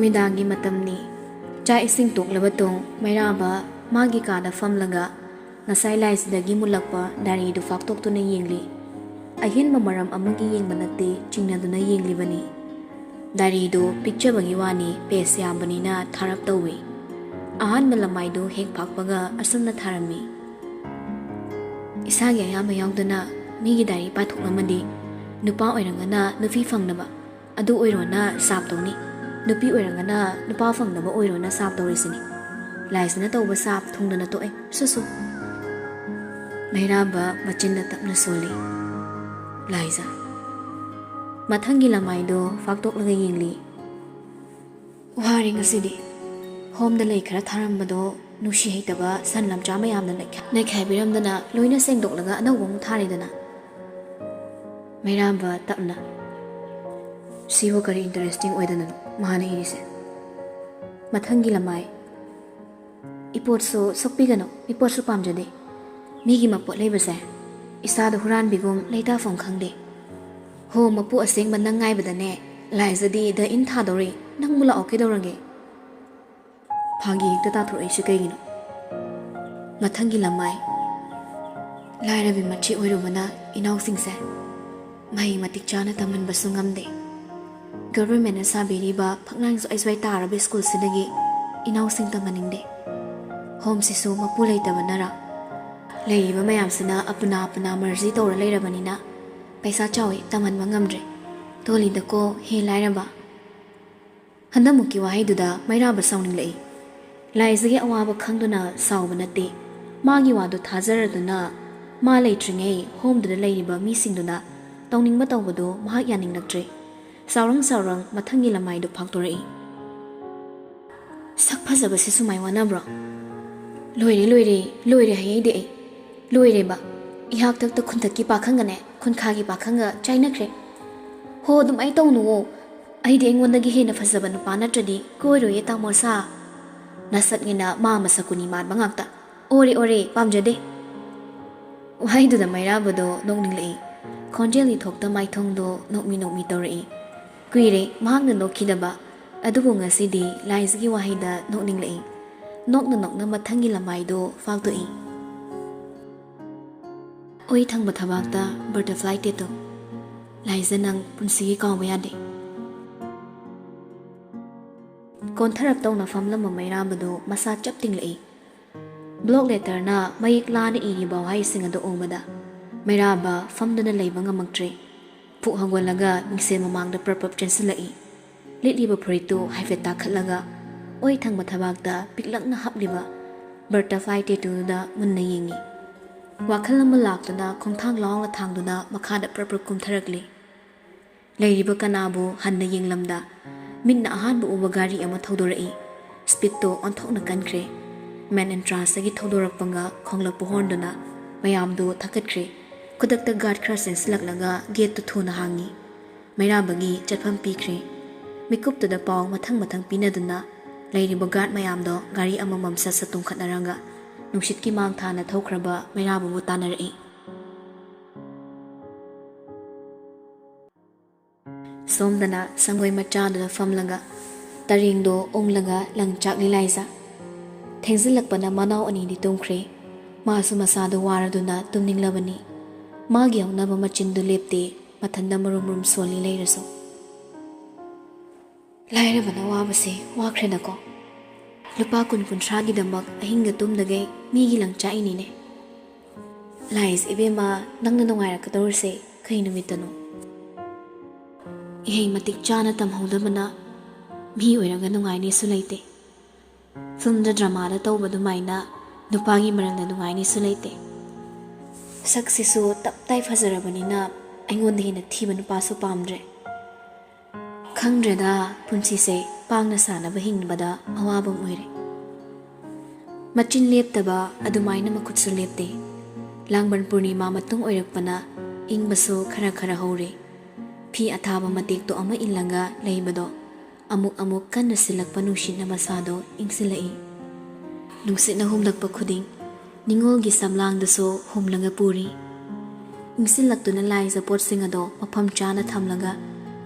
नुमिदांगी मतमनी चा इसिंग तोकलबा तोंग मैराबा मागी कादा फमलगा ngasai laisdagi mulakpa dari du faktok tu na yengli ahin mamaram amagi yeng banate chingna du na yengli bani dari du picture bagi wani pes yambani na tharap tawi ahan malamai du hek phakpaga asumna tharami isagi ayam yaungduna migi dari pathok namadi nupa oirangana nufi fangnaba adu oirona sap tawni nupi oirangana nupa fangnaba oirona sap tawrisini laisna tawba sap thungdana to susu Mairaba machinna tapna soli Laiza Mathangi lamai do faktok laga yengli Wari ngasidi Hom da lay khara tharambado nushi haitaba san lamcha mayamna naikhay biramdana loina sengdok laga anawang tharidana Mairaba tapna Siwo kari interesting oidana mahana irise Mathangi lamai Ipot so sokpigano ipot so pamjade Migi mapot laybase isada huran bigum leita fong khangde ho mapu aseng banang ngai badane laizadi da in thadori nangmula oke dorange phagi ta ta thro ai gino mathangi lamai lairabi machi oirumana inaw singse mai matik chana taman basungamde government sa biriba phaknang so aiswai tarabe school sidagi inaw sing tamaningde home sisu mapu leita banara Lady Mayamsina apuna mercy to later banina. Paisa chow, taman mangamdre. Toli the co, he liraba. Handamuki wahiduda, my rubber sounding lay. Lies the awaba kanduna, saubanate. Magiwa do tazara duna. Ma latring home to the ladybug missing duna. Downing matawado, mahyaning the tree. Sarang, matangila mai do pactory. Sakpazabasisu my one abra. Loire, hey. Loireba, ihak tak kuntaki pakangane, kunkagi pakanga, China cre. Ho dum I don't know. I ding one the gihina fasaban panatradi, goiro yeta morsa. Nasatgina, mamma sakuni mad bangata. Ore, pamjade. Why do the Mairabado, knowingly? Conjally talk the my tongue do, not me tori. Quire, Magna no kidaba, Adubunga city, lies giwahida, knowingly. Knock the matangila maido, fall to e. Oi thang bathabakta butterfly teto laizanang punsi ka wayade kontharap tawna famlam mairabado masa chapting lei blog letter na mayik lana iri bawai singa do omada mairaba famdana leiba ngamagtre pu hangwalaga mingse mamangda perpap chancelai litliba purito haifeta khatlaga oi thang bathabakta piklakna hapliba butterfly teto da munna yingi Wakal malakduna kongthang long la thangduna makhada prapra kumtharagli Leiriba kanabu hanna yinglamda minna ahanbu uba gari ama thodorei speed to onthokna kankre man entrance agi thodorakpanga khonglak pohonduna mayamdu thakatkre kudakta guard khra senslaklaga gate to thuna hangi mairabagi chatpham pikre mikup to da paw mathang pinaduna leiriba guard mayamdo gari amamam sa satung khatnaranga Nushit ki mang thana thokraba mairabu tanarei Somdana sangoi machaduna famlaga taringdo onglaga langchak lilaisa Thengzilakpana manau ani di tungkre masu masadu waraduna tumninglabani magi awnaba machindu lepte mathanda marum soli leiraso Lairabana wabase wakrenako Lupa kun tragi damak ahinga tumdagay migi lang cha inine. Lais ibema nang nanungayra katorse kay numitano. Ihay matik chana tamhawdabana mi oiraga nungay ni sulaite. Film da drama da tawba dumay na nupagi marang na nungay ni sulaite. Saksisu taptay fazarabani na ayngon dahi na tiba nupaso pamdre. Khangdre da punsise pang na sana bahing bada awabang uire. Machin leptaba adumay na makutso lepte. Langban purnima matung oirakpana ing baso khara hore. Pi ataba matik to ama ilanga laibado. Amuk kan nasilak panusin na masado ing silai. Nungsit na humlag pa kuding. Ningol gisamlang daso humlanga puri. Ing silak to na lai sa pot singado mapamcha na tamlaga.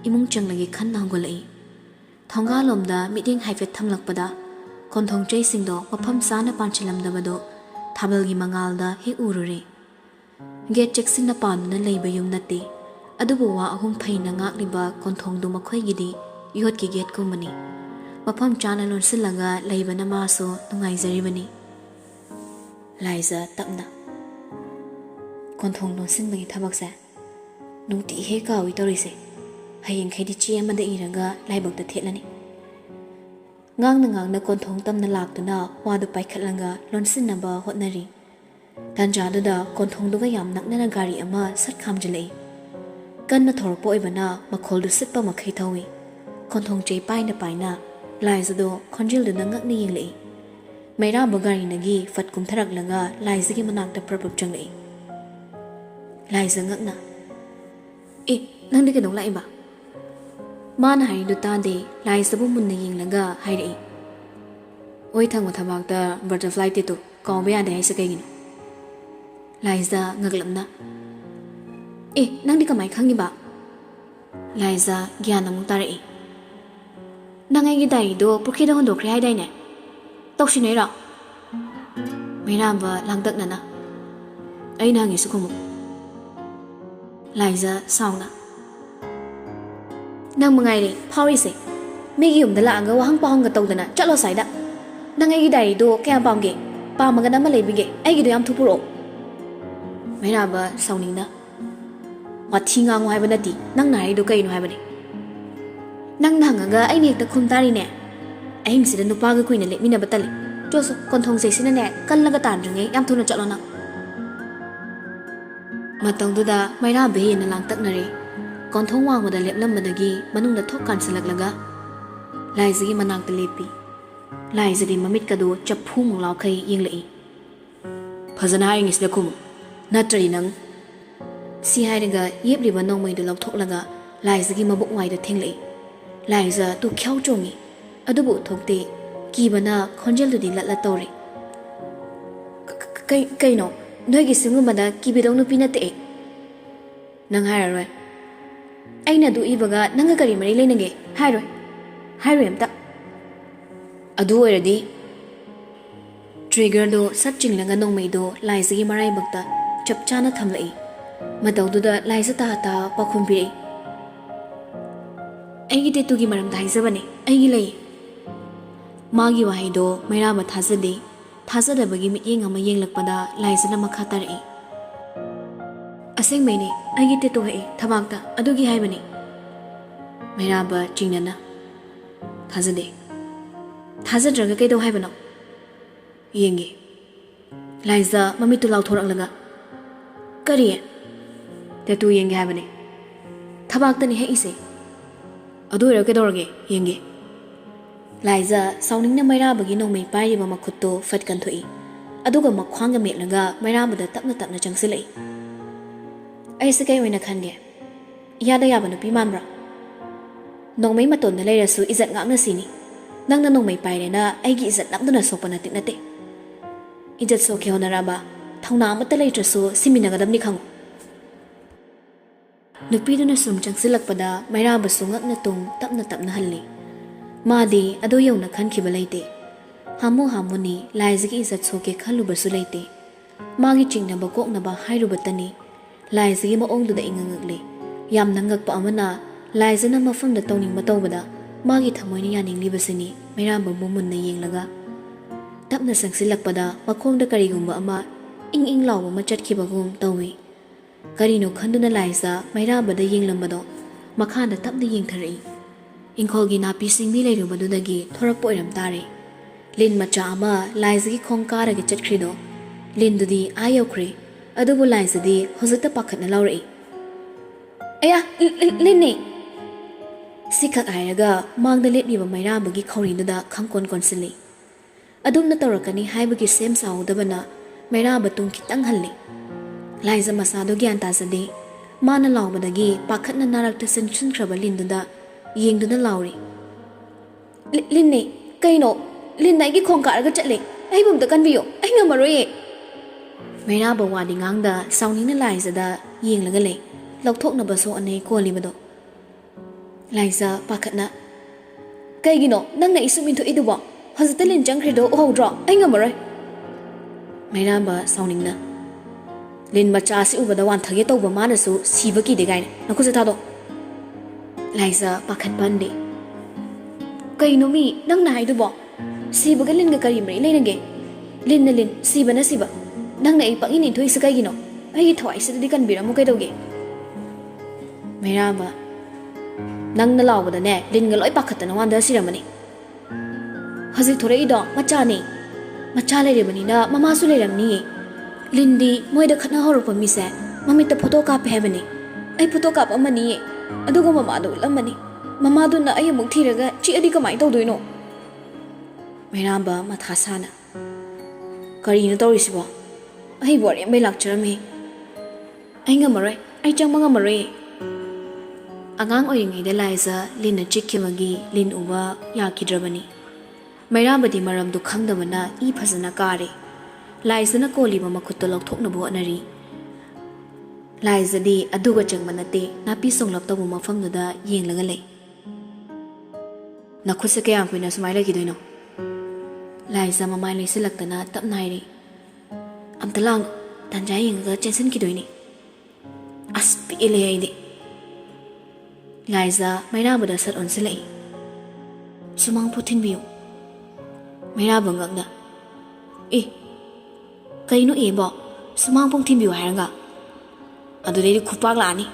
Imong chang lagi kan na hangulai. ꯊꯣꯡꯒꯥꯜꯂꯣꯝꯗ ꯃꯤꯠꯌꯦꯡ ꯍꯥꯏꯐꯦꯠ ꯊꯝꯂꯛꯄꯗ ꯀꯣꯟꯊꯣꯡ ꯆꯩꯁꯤꯡꯗꯣ ꯃꯐꯝ ꯆꯥꯅ ꯄꯥꯟꯁꯤꯜꯂꯝꯗꯕꯗꯣ ꯊꯥꯕꯜꯒꯤ ꯃꯉꯥꯜꯗ ꯍꯦꯛ ꯎꯔꯨꯔꯦ꯫ Get ꯆꯦꯛꯁꯤꯟꯅ ꯄꯥꯟꯗꯨꯅ ꯂꯩꯕ ꯌꯨꯝ ꯅꯠꯇꯦ, ꯑꯗꯨꯕꯨ ꯋꯥ ꯑꯍꯨꯝ ꯐꯩꯅ ꯉꯥꯛꯂꯤꯕ ꯀꯣꯟꯊꯣꯡꯗꯨ ꯃꯈꯣꯏꯒꯤꯗꯤ ꯌꯣꯠꯀꯤ ꯒꯦꯠꯀꯨꯝꯕꯅꯤ꯫ ꯃꯐꯝ ꯆꯥꯅ ꯂꯣꯟꯁꯤꯜꯂꯒ ꯂꯩꯕꯅ ꯃꯥꯁꯨ ꯅꯨꯡꯉꯥꯏꯖꯔꯤꯕꯅꯤ꯫ ꯂꯥꯏꯖ ꯇꯞꯅ, ꯀꯣꯟꯊꯣꯡ ꯂꯣꯟꯁꯤꯟꯕꯒꯤ ꯊꯕꯛꯁꯦ ꯅꯨꯡꯇꯤ ꯍꯦꯛ ꯀꯥꯎꯏ ꯇꯧꯔꯤꯁꯦ꯫ ꯍꯌꯦꯡꯈꯩꯗꯤ ꯆꯦ ꯑꯃꯗ ꯏꯔꯒ ꯂꯥꯏꯕꯛꯇ ꯊꯦꯠꯂꯅꯤ꯫ ꯉꯥꯡꯅ ꯀꯣꯟꯊꯣꯡ ꯇꯝꯅ ꯂꯥꯛꯇꯨꯅ ꯋꯥꯗꯨ ꯄꯥꯏꯈꯠꯂꯒ ꯂꯣꯟꯁꯤꯟꯅꯕ ꯍꯣꯠꯅꯔꯤ꯫ ꯇꯥꯟꯖꯥꯗꯨꯗ ꯀꯣꯟꯊꯣꯡꯗꯨꯒ ꯌꯥꯝ ꯅꯛꯅꯅ ꯒꯥꯔꯤ ꯑꯃ ꯁꯠ ꯈꯥꯝꯖꯤꯜꯂꯛꯏ꯫ ꯀꯟꯅ ꯊꯧꯔꯛꯄ ꯑꯣꯏꯕꯅ ꯃꯈꯣꯜꯗꯨ ꯁꯤꯠꯄ ꯃꯈꯩ ꯊꯧꯏ꯫ ꯀꯣꯟꯊꯣꯡ ꯆꯩ ꯄꯥꯏꯅ ꯂꯥꯏꯖꯗꯣ ꯈꯣꯟꯖꯦꯜꯗꯨꯅ ꯉꯛꯅ ꯌꯦꯡꯂꯛꯏ꯫ ꯃꯩꯔꯥꯕ ꯒꯥꯔꯤꯅꯒꯤ ꯐꯠ ꯀꯨꯝꯊꯔꯛꯂꯒ ꯂꯥꯏꯖꯒꯤ ꯃꯅꯥꯛꯇ ꯄ꯭ꯔꯞ ꯆꯪꯂꯛꯏ꯫ ꯂꯥꯏꯖ ꯉꯛꯅ, "ꯑꯦ, ꯅꯪꯗꯤ ꯀꯩꯗꯧ ꯂꯥꯛꯏꯕ?" ꯃꯥꯅ ꯍꯥꯏꯔꯤꯗꯨ ꯇꯥꯗꯦ ꯂꯥꯏꯖꯕꯨ ꯃꯨꯟꯅ ꯌꯦꯡꯂꯒ ꯍꯥꯏꯔꯛꯏ, "ꯑꯣꯏ ꯊꯪꯕ ꯊꯕꯥꯛꯇ ꯕꯇꯔꯐ꯭ꯂꯥꯏ ꯇꯦꯇꯨ ꯀꯥꯎꯕ ꯌꯥꯗꯦ ꯍꯥꯏꯁꯦ ꯀꯩꯒꯤꯅꯣ?" ꯂꯥꯏꯖ ꯉꯛꯂꯞꯅ, "ꯑꯦ, ꯅꯪꯗꯤ ꯀꯃꯥꯏ ꯈꯪꯉꯤꯕ?" ꯂꯥꯏꯖ ꯒ꯭ꯌꯥꯟ ꯑꯃꯨꯛ ꯇꯥꯔꯛꯏ꯫ "ꯅꯪ ꯑꯩꯒꯤ ꯗꯥꯏꯔꯤꯗꯣ ꯄꯨꯈ꯭ꯔꯤꯗ ꯍꯨꯟꯗꯣꯛꯈ꯭ꯔꯦ ꯍꯥꯏꯗꯥꯏꯅꯦ? ꯇꯧꯁꯤꯟꯅꯩꯔꯣ?" ꯃꯩꯔꯥꯕ ꯂꯥꯡꯇꯛꯅꯅ, "ꯑꯩꯅ ꯍꯪꯉꯤꯁꯤ ꯈꯨꯝꯃꯨ." ꯂꯥꯏꯖ ꯁꯥꯎꯅ, "ꯅꯪ ꯃꯉꯥꯏꯔꯦ ꯐꯥꯎꯔꯤꯁꯦ, ꯃꯤꯒꯤ ꯌꯨꯝꯗ ꯂꯥꯛꯑꯒ ꯋꯥꯍꯪ ꯄꯥꯎꯍꯪꯒ ꯇꯧꯗꯅ ꯆꯠꯂꯣ ꯁ꯭ꯋꯥꯏꯗ꯫ ꯅꯪ ꯑꯩꯒꯤ ꯗꯥꯏꯔꯤꯗꯣ ꯀꯌꯥꯝ ꯄꯥꯝꯒꯦ? ꯄꯥꯝꯃꯒꯅ ꯑꯃ ꯂꯩꯕꯤꯒꯦ, ꯑꯩꯒꯤꯗꯣ ꯌꯥꯝ ꯊꯨꯄꯨꯔꯛꯑꯣ." ꯃꯩꯔꯥꯕ ꯁꯥꯎꯅꯤꯡꯅ, "ꯋꯥꯊꯤ ꯉꯥꯡꯉꯨ ꯍꯥꯏꯕ ꯅꯠꯇꯦ, ꯅꯪꯅ ꯍꯥꯏꯔꯤꯗꯣ ꯀꯩꯅꯣ ꯍꯥꯏꯕꯅꯤ." "ꯅꯪꯅ ꯍꯪꯉꯒ ꯑꯩꯅ ꯍꯦꯛꯇ ꯈꯨꯝ ꯇꯥꯔꯤꯅꯦ꯫ ꯑꯍꯤꯡꯁꯤꯗ ꯅꯨꯄꯥꯒ ꯀꯨꯏꯅ ꯂꯦꯞꯃꯤꯟꯅꯕ ꯇꯜꯂꯤ꯫ ꯆꯣꯁꯨ ꯀꯣꯟꯊꯣꯡ ꯆꯩꯁꯤꯅꯅꯦ ꯀꯜꯂꯒ ꯇꯥꯟꯗ꯭ꯔꯤꯉꯩ ꯌꯥꯝ ꯊꯨꯅ ꯆꯠꯂꯣ ꯅꯪ." ꯃꯇꯧꯗꯨꯗ ꯃꯩꯔꯥꯕ ꯍꯦꯟꯅ ꯂꯥꯡꯇꯛꯅꯔꯦ꯫ ꯀꯣꯟꯊꯣꯡ ꯋꯥꯡꯃꯗ ꯂꯦꯞꯂꯝꯕꯗꯒꯤ ꯃꯅꯨꯡꯗ ꯊꯣꯛ ꯀꯥꯟꯁꯤꯜꯂꯛꯂꯒ ꯂꯥꯏꯖꯒꯤ ꯃꯅꯥꯛꯇ ꯂꯦꯞꯄꯤ꯫ ꯂꯥꯏꯖꯗꯤ ꯃꯃꯤꯠꯀꯗꯣ ꯆꯐꯨꯃꯨꯛ ꯂꯥꯎꯈꯩ ꯌꯦꯡꯂꯛꯏ꯫ "ꯐꯖꯅ ꯍꯥꯏꯔꯤꯉꯩꯁꯤꯗ ꯈꯨꯝꯃꯨ, ꯅꯠꯇ꯭ꯔꯗꯤ ꯅꯪ..." ꯁꯤ ꯍꯥꯏꯔꯒ ꯌꯦꯞꯂꯤꯕ ꯅꯣꯡꯃꯩꯗꯨ ꯂꯧꯊꯣꯛꯂꯒ ꯂꯥꯏꯖꯒꯤ ꯃꯕꯨꯛ ꯋꯥꯏꯗ ꯊꯦꯡꯂꯛꯏ꯫ ꯂꯥꯏꯖ ꯇꯨꯈ꯭ꯌꯥꯎ ꯆꯣꯡꯉꯤ, ꯑꯗꯨꯕꯨ ꯎꯠꯊꯣꯛꯇꯦ꯫ ꯀꯤꯕꯅ ꯈꯣꯟꯖꯦꯜꯗꯨꯗꯤ ꯂꯠꯂ ꯇꯧꯔꯤ꯫ "ꯀꯩꯅꯣ? ꯅꯣꯏꯒꯤ ꯁꯤꯒꯨꯝꯕꯗ ꯀꯤꯕꯤꯗꯧ ꯅꯨꯄꯤ ꯅꯠꯇꯦ ꯑꯩ." "ꯅꯪ ꯍꯥꯏꯔꯔꯣꯏ?" "ꯑꯩꯅ ꯑꯗꯨ ꯏꯕꯒ ꯅꯪꯒ ꯀꯔꯤ ꯃꯔꯤ ꯂꯩꯅꯒꯦ? ꯍꯥꯏꯔꯣꯏ ꯑꯝꯇ." "ꯑꯗꯨ ꯑꯣꯏꯔꯗꯤ..." ꯇ꯭ꯔꯤꯒꯔꯗꯣ ꯁꯠ ꯆꯤꯡꯂꯒ ꯅꯣꯡꯃꯩꯗꯣ ꯂꯥꯏꯖꯒꯤ ꯃꯔꯥꯏꯕꯛꯇ ꯆꯞ ꯆꯥꯅ ꯊꯝꯂꯛꯏ꯫ ꯃꯇꯧꯗꯨꯗ ꯂꯥꯏꯖ ꯇꯥ ꯄꯥꯎꯈꯨꯝ ꯄꯤꯔꯛꯏ꯫ "ꯑꯩꯒꯤ ꯇꯦꯇꯨꯒꯤ ꯃꯔꯝꯗ ꯍꯥꯏꯖꯕꯅꯦ, ꯑꯩꯒꯤ ꯂꯩ." ꯃꯥꯒꯤ ꯋꯥꯍꯩꯗꯣ ꯃꯩꯔꯥꯕ ꯊꯥꯖꯗꯦ꯫ ꯊꯥꯖꯗꯕꯒꯤ ꯃꯤꯠꯌꯦꯡ ꯑꯃ ꯌꯦꯡꯂꯛꯄꯗ ꯂꯥꯏꯖꯅ ꯃꯈꯥ ꯇꯥꯔꯛꯏ꯫ "ꯑꯁꯦꯡꯕꯩꯅꯦ, ꯑꯩꯒꯤ ꯇꯦꯇꯨ ꯍꯛꯏ ꯊꯕꯥꯛꯇ, ꯑꯗꯨꯒꯤ ꯍꯥꯏꯕꯅꯦ." ꯃꯩꯔꯥꯕ ꯆꯤꯡꯅꯅ, "ꯊꯥꯖꯗꯦ." "ꯊꯥꯖꯗ꯭ꯔꯒ ꯀꯩꯗꯧ ꯍꯥꯏꯕꯅꯣ?" "ꯌꯦꯡꯒꯦ." ꯂꯥꯏꯖ ꯃꯃꯤꯠꯇꯨ ꯂꯥꯎꯊꯣꯔꯛꯂꯒ, "ꯀꯔꯤ?" "ꯇꯦꯇꯨ ꯌꯦꯡꯒꯦ ꯍꯥꯏꯕꯅꯦ." "ꯊꯕꯥꯛꯇꯅꯤ ꯍꯛꯏꯁꯦ." "ꯑꯗꯨ ꯑꯣꯏꯔ ꯀꯩꯗꯧꯔꯒꯦ, ꯌꯦꯡꯒꯦ." ꯂꯥꯏꯖ ꯁꯥꯎꯅꯤꯡꯅ ꯃꯩꯔꯥꯕꯒꯤ ꯅꯣꯡꯃꯩ ꯄꯥꯏꯔꯤꯕ ꯃꯈꯨꯠꯇꯣ ꯐꯠ ꯀꯟꯊꯣꯛꯏ꯫ ꯑꯗꯨꯒ ꯃꯈ꯭ꯋꯥꯡꯒ ꯃꯦꯠꯂꯒ ꯃꯩꯔꯥꯕꯗ ꯇꯞꯅ ꯆꯪꯁꯤꯜꯂꯛꯏ꯫ "ꯑꯩꯁꯦ ꯀꯩ ꯑꯣꯏꯅ ꯈꯟꯒꯦ? ꯏꯌꯥꯗ ꯌꯥꯕ ꯅꯨꯄꯤ ꯃꯥꯟꯕ꯭ꯔꯥ? ꯅꯣꯡꯃꯩ ꯃꯇꯣꯟꯗ ꯂꯩꯔꯁꯨ ꯏꯖꯠ ꯉꯥꯛꯅ ꯁꯤꯅꯤ꯫ ꯅꯪꯅ ꯅꯣꯡꯃꯩ ꯄꯥꯏꯔꯦꯅ ꯑꯩꯒꯤ ꯏꯖꯠ ꯅꯝꯗꯨꯅ ꯁꯣꯛꯄ ꯅꯠꯇꯦ꯫ ꯏꯖꯠ ꯁꯣꯛꯀꯦ ꯍꯣꯠꯅꯔꯕ ꯊꯧꯅꯥ ꯑꯃꯠꯇ ꯂꯩꯇ꯭ꯔꯁꯨ ꯁꯤꯃꯤꯟꯅꯒꯗꯕꯅꯤ ꯈꯪꯉꯨ." ꯅꯨꯄꯤꯗꯨꯅ ꯁꯨꯝ ꯆꯪꯁꯤꯜꯂꯛꯄꯗ ꯃꯩꯔꯥꯕꯁꯨ ꯉꯛꯅ ꯇꯨꯡ ꯇꯞꯅ ꯍꯜꯂꯤ꯫ ꯃꯥꯗꯤ ꯑꯗꯨ ꯌꯧꯅ ꯈꯟꯈꯤꯕ ꯂꯩꯇꯦ꯫ ꯍꯥꯃꯨꯅꯤ ꯂꯥꯏꯖꯒꯤ ꯏꯖꯠ ꯁꯣꯛꯀꯦ ꯈꯜꯂꯨꯕꯁꯨ ꯂꯩꯇꯦ꯫ ꯃꯥꯒꯤ ꯆꯤꯡꯅꯕ ꯀꯣꯛꯅꯕ ꯍꯥꯏꯔꯨꯕꯇꯅꯤ꯫ ꯂꯥꯏꯖꯒꯤ ꯃꯑꯣꯡꯗꯨꯗ ꯏꯉꯛꯉꯛꯂꯤ꯫ ꯌꯥꯝꯅ ꯉꯛꯄ ꯑꯃꯅ ꯂꯥꯏꯖꯅ ꯃꯐꯝꯗ ꯇꯧꯅꯤꯡꯕ ꯇꯧꯕꯗ ꯃꯥꯒꯤ ꯊꯃꯣꯏꯅ ꯌꯥꯅꯤꯡꯂꯤꯕꯁꯤꯅꯤ꯫ ꯃꯩꯔꯥꯕꯕꯨ ꯃꯨꯟꯅ ꯌꯦꯡꯂꯒ ꯇꯞꯅ ꯆꯪꯁꯤꯜꯂꯛꯄꯗ ꯃꯈꯣꯡꯗ ꯀꯔꯤꯒꯨꯝꯕ ꯑꯃ ꯏꯪ ꯂꯥꯎꯕ ꯑꯃ ꯆꯠꯈꯤꯕꯒꯨꯝ ꯇꯧꯏ꯫ ꯀꯔꯤꯅꯣ ꯈꯟꯗꯨꯅ ꯂꯥꯏꯖ ꯃꯩꯔꯥꯕꯗ ꯌꯦꯡꯂꯝꯕꯗꯣ ꯃꯈꯥꯗ ꯇꯞꯅ ꯌꯦꯡꯊꯔꯛꯏ꯫ ꯏꯪꯈꯣꯜꯒꯤ ꯅꯥꯄꯤ ꯁꯤꯡꯕꯤ ꯂꯩꯔꯨꯕꯗꯨꯗꯒꯤ ꯊꯣꯔꯛꯄ ꯑꯣꯏꯔꯝ ꯇꯥꯔꯦ꯫ ꯂꯤꯟ ꯃꯆꯥ ꯑꯃ ꯂꯥꯏꯖꯒꯤ ꯈꯣꯡ ꯀꯥꯔꯒ ꯆꯠꯈ꯭ꯔꯤꯗꯣ ꯂꯤꯟꯗꯨꯗꯤ ꯌꯧꯈ꯭ꯔꯦ꯫ ꯑꯗꯨꯕꯨ ꯂꯥꯏꯖꯗꯤ ꯍꯧꯖꯤꯛꯇ ꯄꯥꯈꯠꯅ ꯂꯥꯎꯔꯛꯏ꯫ "ꯑꯌꯥ, ꯂꯤꯟꯅꯦ!" ꯁꯤꯈꯛ ꯍꯥꯏꯔꯒ ꯃꯥꯡꯗ ꯂꯦꯞꯂꯤꯕ ꯃꯩꯔꯥꯕꯒꯤ ꯈꯧꯔꯤꯗꯨꯗ ꯈꯪꯀꯣꯟ ꯀꯣꯟꯁꯤꯜꯂꯤ꯫ ꯑꯗꯨꯝꯅ ꯇꯧꯔꯛꯀꯅꯤ ꯍꯥꯏꯕꯒꯤ ꯁꯦꯝ ꯁꯥꯍꯧꯗꯕꯅ ꯃꯩꯔꯥꯕ ꯇꯨꯡ ꯈꯤꯇꯪ ꯍꯜꯂꯤ꯫ ꯂꯥꯏꯖ ꯃꯁꯥꯗꯣ ꯒ꯭ꯌꯥꯟ ꯇꯥꯖꯗꯦ꯫ ꯃꯥꯅ ꯂꯥꯎꯕꯗꯒꯤ ꯄꯥꯈꯠꯅ ꯅꯥꯔꯛꯇ ꯆꯪꯁꯤꯟꯈ꯭ꯔꯕ ꯂꯤꯟꯗꯨꯗ ꯌꯦꯡꯗꯨꯅ ꯂꯥꯎꯔꯤ꯫ "ꯂꯤꯟꯅꯦ! ꯀꯩꯅꯣ? ꯂꯤꯟꯅ ꯑꯩꯒꯤ ꯈꯣꯡ ꯀꯥꯔꯒ ꯆꯠꯂꯦ! ꯑꯩꯕꯨ ꯑꯝꯇ ꯀꯟꯕꯤꯌꯣ, ꯑꯩ ꯉꯝꯃꯔꯣꯏꯌꯦ!" ꯃꯩꯔꯥꯕ ꯋꯥꯗꯤ ꯉꯥꯡꯗ ꯁꯥꯎꯅꯤꯡꯅ ꯂꯥꯏꯖꯗ ꯌꯦꯡꯂꯒ ꯂꯩ꯫ ꯂꯧꯊꯣꯛꯅꯕꯁꯨ ꯑꯅꯩ ꯀꯣꯜꯂꯤꯕꯗꯣ꯫ ꯂꯥꯏꯖ ꯄꯥꯈꯠꯅ, Kaigino, nang na isum into iduwa. Hospitalin jangkrido ohudra, ay ngamaray. Mayraba sounding na. Lin machasi ubada wan thage tawba manasu siba ki degain. Nakusa tado. Liza pakat bandi. Kaino mi nang na iduwa. Siba ka lin ka karimri lainage. Lin na lin, siba na siba. Nang na ipangin into isa kaigino. Ay thawai sa dikan bira mo kay dawge. Mayraba. Nang nalaw da ne, lin nga loy pakat na wanda siramani. Hazi thore ido machani. Machalay rebani na mamasu layramni. Lindi moida khatna horopa mise. Mamita photo kap hebani. Ay photo kap amani. Aduga mamadu lamani. Mamadu na ay amuk thiraga chi adi kamai tawdoino. Mayraba mathasana. Karina tawrisibo. Ay bore may lakcharami. Ay ngamaray. Ay chang ngamaray. Angang oringayda Liza Lin na chikkimagi Lin uba yakidrabani. Mayrabadi maramdu khangdabana I phazana kare. Liza na koliba makhutto lokthoknabu anari. Liza di aduga changma nate napi songlap tabu mafamduda yenglaga lei. Nakhutsa kayang kuina sumai lagidoino. Liza mamai leisilaktana tapnairi. Amtalang tanja yengaga chensin kidoini. Aspi ile aidi. Liza Mayrabada sat on silai. Sumang putin biyo. Mayraba ngakna. Kaino bo, sumang pong tin biyo hairanga. Adudai di kupak lani.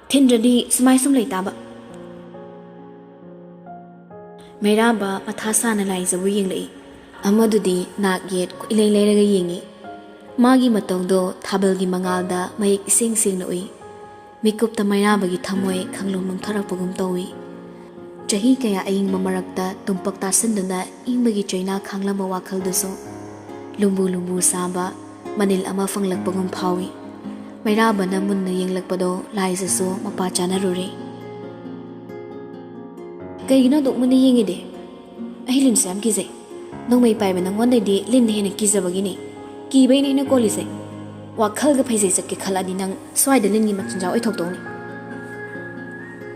Tindradi sumai sum lai taba. Mayraba mathasana Liza bu yenglai. Amadudi nak yet ku ilai lairaga yengi. Magi matongdo thabelgi mangalda mayik ising sing na ui. Mikupta Mayrabagi thamoy khanglong nungtharakpagum tawi. Chahi kaya aying mamarakta tumpak tasanduna ingbagi chaina khanglamba wakhalduso. Lumbu saba manil ama fanglakpagum phawi. Mayraba na munna yenglakpado Liza so mapachana ruri. Kaigina dokmuna yengide. Ay lin sam kize. Nong may paiba nang wanda di lin hena kizabagini. Kibay na ina kolise. Wakhal ga phaisai sakke khalani nang swai da lingi machinjaw ai thokdong ni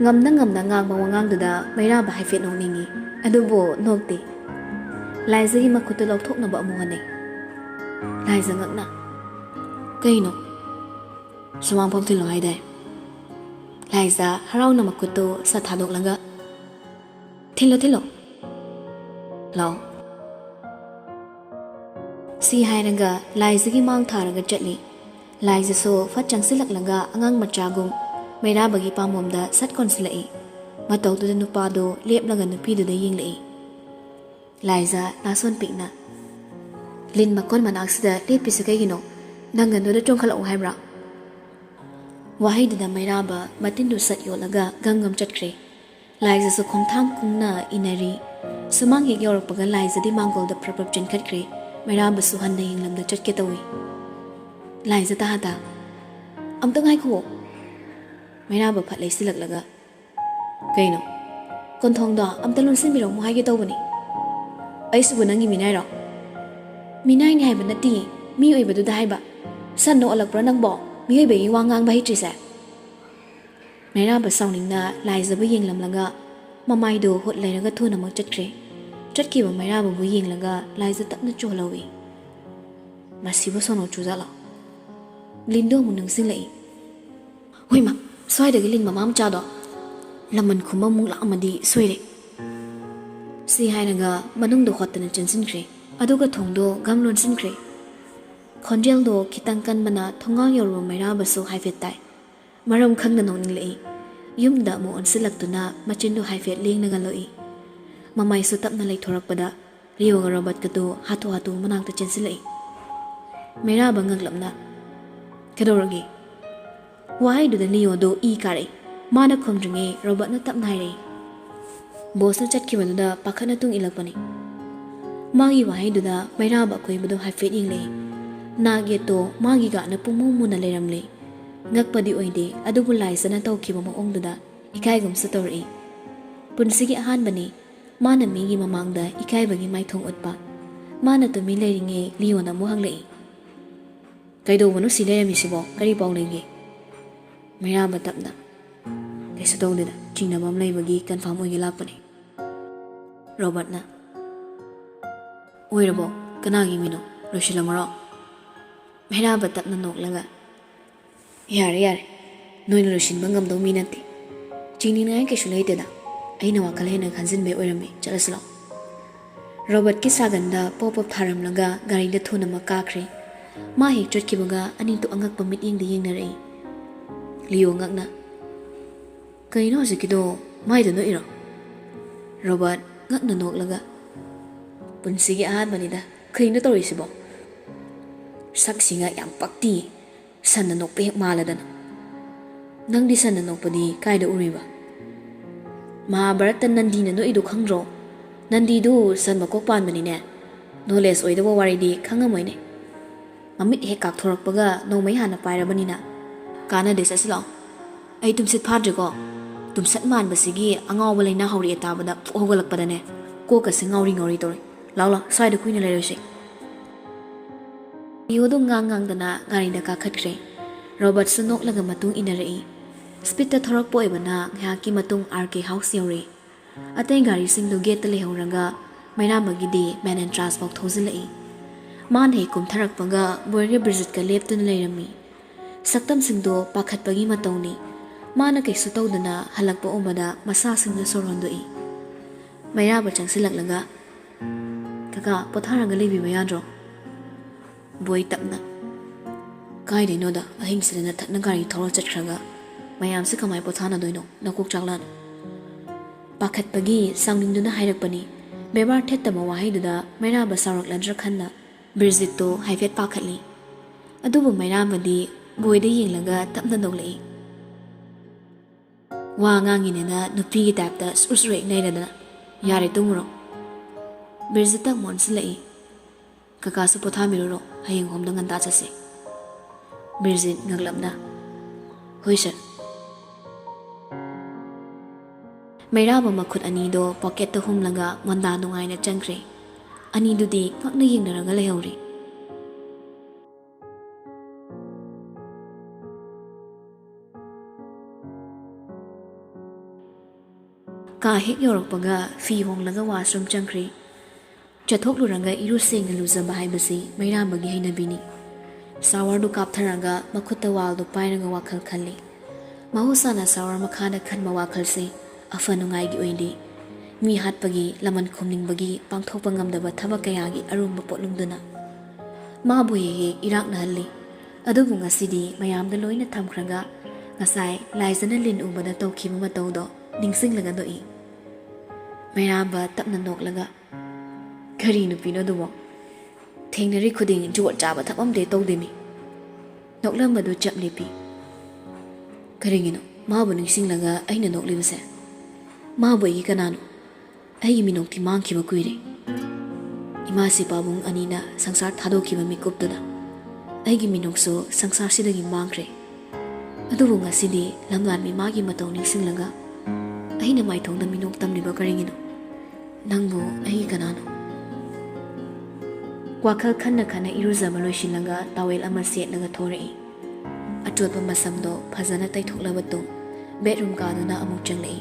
ngamna ngang ma wangang da Mayraba haifet nong ningi adubo nokte Liza gi makhutu lok thokna ba amu hane Liza ngakna kaino sumang pom thil ngai dai Liza harau na makhutu sa thadok langa thilo law si hairanga Liza gi mang tharaga chatni Liza so fat changsilak langa angang machagum Mayrabagi pamomda sat konsilai matau tu nupado lep laga nupi du da yenglai Liza nason pikna Lin makon manaksida lepi sakagino nangan do chongkhala haibra wahai da Mayraba matindu sat yolaga gangam chatkre Liza so khomtham kungna inari sumang he yorok paga Liza di mangol da prapap chenkhatkre Mayraba su hanna yenglam da chatke tawi Liza ta hata amtang hai kho Mayraba phatlai silak kaino konthong da amtalon simiro mo haige tawbani ai subu nangi minai ro minai ni haiba nati mi oi badu da haiba sanno alakpra nang bo mi oi be wangang bai tri sa Mayraba sawning na Liza bu yenglam laga mamai do hot lairaga thuna mak chatkre chatki ba Mayraba bu yenglaga Liza tapna cholawi masibo sono chuzala lindo munang silai hoima swai da gilin mamam chado laman khuma mung la amadi soire si hainaga manung do khotana chensinkre aduga thongdo gamlon sinkre khonjel do kitang kan mana thongang yoru Mayraba so haifet tai maram khangna nongning lei yumda mo onsilaktuna machindo haifet lengnaga loi mamai su tapna lai thorakpada riyo ga robot ka do hatu manang ta chensilai Mayraba ngaklamna kedoragi wahai du da liyo do I kare mana khomdringe robot na tap nai re boss na chatki badu da pakhana tung ilakpani magi wahai du da Mayraba koi badu haifet ingle nage to magi ga na pumu muna leramle ngakpadi oide adubu Liza na tawkiba mo ong du da ikai gum sa tori punsigi ahan bani mana migi mamangda ikai bagi mai thong utpa mana to mi leiringe liyo na mu hanglei kaido wanu silaya misibo kari paulenge Mayraba tapna kaisa tawdida chingna bam leibagi confirm oigi lakpani Robert na. Oirabo, kanagi mino, Roshilamaro. Mera batap na noklaga. Yare, noin Roshin bangam do minati. Chini na ay kasulay da. Ay nawakalahin na kansin be oirami, chalaslo. Robert kisaganda pop-up tharam laga gari da thuna makakre. Mahi chot kibaga aning to angak pamit ing di ying na rai. Leo ngak na. Kaino sikido, mai da no iro. Robert ngak na noklaga. Punsigi ahad manida, kaino to risibo. Saksi nga yang pakti, san na nokpe maladan. Nang di san na nokpadi kaida uriba. Mahabharatan nandi na no ido khangro. Nandi do san makokpan manine. No less oida wari di kangamoy ne. Mamit he kak thorakpaga no may hana paira banina. Kana des asilo. Ay tumsit padrigo. Tumsat man basigi angaw walay na hawri etabada hogalak padane. Ko kasi ngawri tori. Lawla, side queen leadership. Yodo ngang dana gari da kakatre. Robert sunok laga matung inarai. Spita thorak po ibana ngaki matung RK house yori. Atay gari sing do gate lehonga mayra magidi man and transport thozilai. Man he kum tharak paga boyre Bridget ka leptun leirami. Saktam sing do pakhat pagi matawni. Mana kay sutaw dana halakpa umada masa sing na sorondoi. Mayra ba chang silak laga. Kaka potharanga lebi mayadro. Boy tapna. Kay de no da ahing sila na tatna gari thoro chatraga. Mayam si kamay pothana doino nakuk chaklan. Pakat pagi sangling duna hayrak pani. Bebar thet tama wahay duda mayra ba sarak ladra khanna. Bridget to hayfet pakatli. Adubo mayra ba di boy de ying laga tapna noglai. Wa ngangin na nupi ki tapta usrek naira na. Yare tumuro. Bridget tak mon silai. Kakasu pothamiro hayang hom dangan ta chase. Bridget ngaglamna. Hoy sir. Mayra ba makhut ani do pocket to humlaga manda nungai na changkre. Ani du di ngak na ying naraga lehori. Ka hek yorok paga fi hong laga washroom changkre. Chathok luranga iru sing luza bahay basi mayra bagi hay na Bini. Sawar du kaptharaga makuta wal du pairanga wakal khali. Mahusana sawar makhana khan mawakal se afanungai gi oindi. Mi hat pagi laman khumning bagi pangthok pangamdaba thabak kaya gi arumba potlungduna. Ma buye irak na halli. Adubu ngasidi mayam da loina thamkhraga ngasai laizana lin ubada tawkhiba matawdo ningsing laga doi. Mayra ba tapna nok laga. Kari nupino dumo. Thengnari khuding juat jaba thapam de tawdemi. Noklam badu chap lepi. Karingino ma bu ningsing laga aina noklibase. Ma bu yi kanano. Ai minok ti mangkiba kuire. Ima si pabung anina sangsar thadokiba mikuptuna. Ai gi minok so sangsar sidagi mangkre. Adubu ngasidi lamlan mi magi mataw ningsing laga. Aina mai thongna minok tamliba karingino. Nangbu ai kanano. Wakal khanna khana iruza maloishi laga tawel ama set laga thorei. Atotba masamdo phajana taithokla batung bedroom ka duna amuk changlei.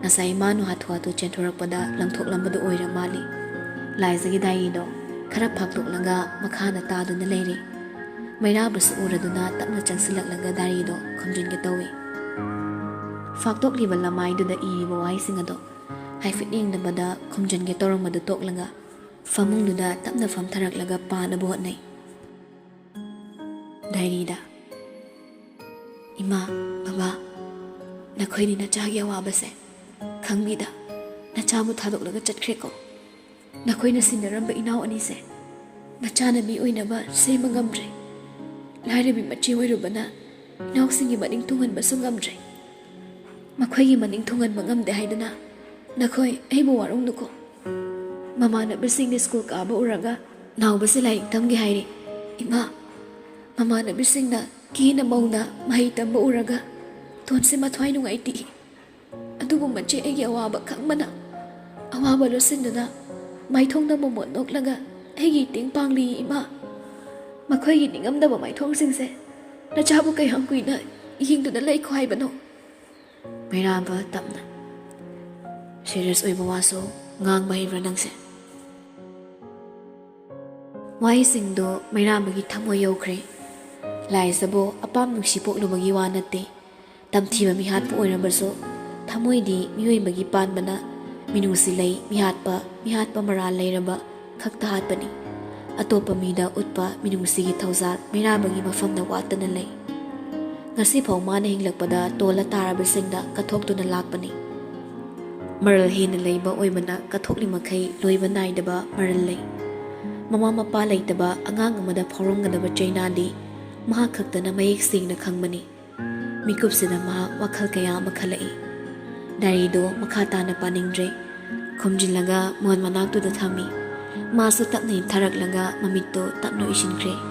Nasai manu hathwa to chentorakpada langthoklambadu oira mali. Laizagi dai do khara phaklok laga makhana ta duna leire. Mayra bas uraduna tapna changsilak laga dari do khomjin ge tawi. Faktok liba lamai do da iri bo wai singa do. Haifit ning da bada khomjin ge torong madu tok laga. Famung do da tapna fam tharak laga pa na buhat nai. Dari da. Ima, baba, nakhoi ni na chagya wa base. Khangmida, na chamu thadok laga chatkre ko. Nakhoi na sinaramba inaw ani se. Na chana mi oina ba se mangamdre. Laire bi machi oirubana. Inaw singi maning tungan ba sungamdre. Makhoi gi maning tungan mangamde haidana. Nakhoi ai bo warung nuko. Mama na bising ni school ka ba uraga. Naw ba sila tamgi hairi. Ima, mama na bising na kina mauna mahi tamba uraga. Tuan se mathwai nungai ti. Adubu machi egi awaba khangmana. Awaba lo sindana. Mai thong na momot nok laga. Egi ting pangli ima. Makhoi gi ningam da ba mai thong sing se. Na chabu kai hang kui na ying du na lai khwai bano. Mayra ba tapna. Serious oi ba waso ꯉꯥꯡꯕ ꯍꯩꯕ꯭ꯔꯥ ꯅꯪꯁꯦ? ꯋꯥꯍꯩꯁꯤꯡꯗꯣ ꯃꯩꯔꯥꯕꯒꯤ ꯊꯃꯣꯏ ꯌꯧꯈ꯭ꯔꯦ꯫ ꯂꯥꯏꯖꯕꯨ ꯑꯄꯥꯝ ꯅꯨꯡꯁꯤ ꯄꯣꯛꯂꯨꯕꯒꯤ ꯋꯥ ꯅꯠꯇꯦ, ꯇꯝꯊꯤꯕ ꯃꯤꯍꯥꯠꯄ ꯑꯣꯏꯔꯕꯁꯨ ꯊꯃꯣꯏꯗꯤ ꯃꯤꯑꯣꯏꯕꯒꯤ ꯄꯥꯟꯕꯅ ꯃꯤꯅꯨꯡꯁꯤ ꯂꯩ, ꯃꯤꯍꯥꯠꯄ ꯃꯔꯥꯜ ꯂꯩꯔꯕ ꯈꯛꯇ ꯍꯥꯠꯄꯅꯤ꯫ ꯑꯇꯣꯞꯄ ꯃꯤꯗ ꯎꯠꯄ ꯃꯤꯅꯨꯡꯁꯤꯒꯤ ꯊꯧꯖꯥꯜ ꯃꯩꯔꯥꯕꯒꯤ ꯃꯐꯝꯗ ꯋꯥꯠꯇꯅ ꯂꯩ꯫ ꯉꯁꯤꯐꯥꯎ ꯃꯥꯅ ꯍꯤꯡꯂꯛꯄꯗ ꯇꯣꯜꯂ ꯇꯥꯔꯕꯁꯤꯡꯗ ꯀꯠꯊꯣꯛꯇꯨꯅ ꯂꯥꯛꯄꯅꯤ꯫ ꯃꯔꯜ ꯍꯦꯟꯅ ꯂꯩꯕ ꯑꯣꯏꯕꯅ ꯀꯠꯊꯣꯛꯂꯤꯃꯈꯩ ꯂꯣꯏꯕ ꯅꯥꯏꯗꯕ ꯃꯔꯜ ꯂꯩ꯫ ꯃꯃꯥ ꯃꯄꯥ ꯂꯩꯇꯕ ꯑꯉꯥꯡ ꯑꯃꯗ ꯐꯥꯎꯔꯝꯒꯗꯕ ꯆꯩꯅꯥꯗꯤ ꯃꯍꯥꯛ ꯈꯛꯇꯅ ꯃꯌꯦꯛ ꯁꯦꯡꯅ ꯈꯪꯕꯅꯤ꯫ ꯃꯤꯀꯨꯞꯁꯤꯗ ꯃꯍꯥꯛ ꯋꯥꯈꯜ ꯀꯌꯥ ꯑꯃ ꯈꯜꯂꯛꯏ꯫ ꯗꯥꯏꯔꯤꯗꯣ ꯃꯈꯥ ꯇꯥꯅ ꯄꯥꯅꯤꯡꯗ꯭ꯔꯦ꯫ ꯈꯨꯝꯖꯤꯜꯂꯒ ꯃꯣꯟ ꯃꯅꯥꯛꯇꯨꯗ ꯊꯝꯃꯤ꯫ ꯃꯥꯁꯨ ꯇꯞꯅ ꯏꯟꯊꯔꯛꯂꯒ ꯃꯃꯤꯠꯇꯣ ꯇꯞꯅ ꯎꯏꯁꯤꯟꯈ꯭ꯔꯦ꯫